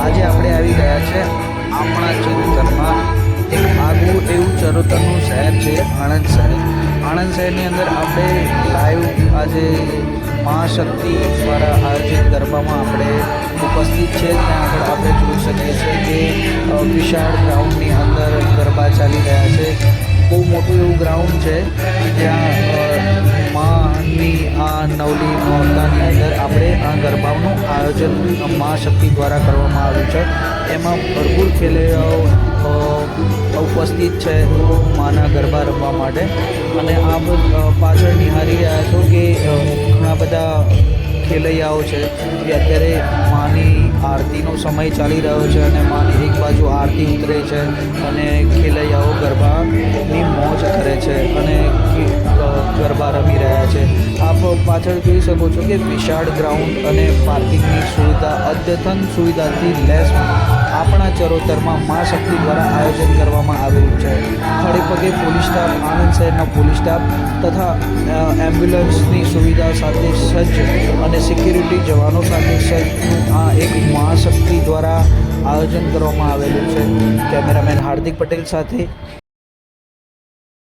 આજે આપણે આવી ગયા છે આપણા ચરોતરમાં એક આગવું એવું ચરોતરનું શહેર છે આણંદ શહેર. આણંદ શહેરની અંદર આપણે લાઈવ આજે મહાશક્તિ દ્વારા આયોજિત ગરબામાં આપણે ઉપસ્થિત છે. ત્યાં આગળ આપણે જોઈ શકીએ છીએ કે વિશાળ ગ્રાઉન્ડની અંદર ગરબા ચાલી રહ્યા છે. બહુ મોટું એવું ગ્રાઉન્ડ છે જ્યાં માની આ નવલી નોરતાની અંદર આપણે આ ગરબાનું આયોજન મહાશક્તિ દ્વારા કરવામાં આવ્યું છે. એમાં ભરપૂર ખેલૈયાઓ ઉપસ્થિત છે માના ગરબા રમવા માટે. અને આપ પાછળ નિહાળી રહ્યા છો કે ઘણા બધા ખેલૈયાઓ છે કે અત્યારે માની આરતીનો સમય ચાલી રહ્યો છે અને માની એક બાજુ આરતી ઉતરે છે અને ખેલૈયાઓ ગરબાની મોજ કરે છે અને ગરબા રમી રહ્યા છે. આપ પાછળ જોઈ શકો છો કે વિશાળ ગ્રાઉન્ડ અને પાર્કિંગની સુવિધા અદ્યતન સુવિધાથી લેસ આપણા ચરોતરમાં મા શક્તિ દ્વારા આયોજન કરવામાં આવેલું છે. ખડે પગે પોલીસ સ્ટાફ, આણંદ શહેરના પોલીસ સ્ટાફ તથા એમ્બ્યુલન્સની સુવિધા સાથે સજ્જ અને સિક્યુરિટી જવાનો સાથે સજ્જનું આ એક મહાશક્તિ દ્વારા આયોજન કરવામાં આવેલું છે. કેમેરામેન હાર્દિક પટેલ સાથે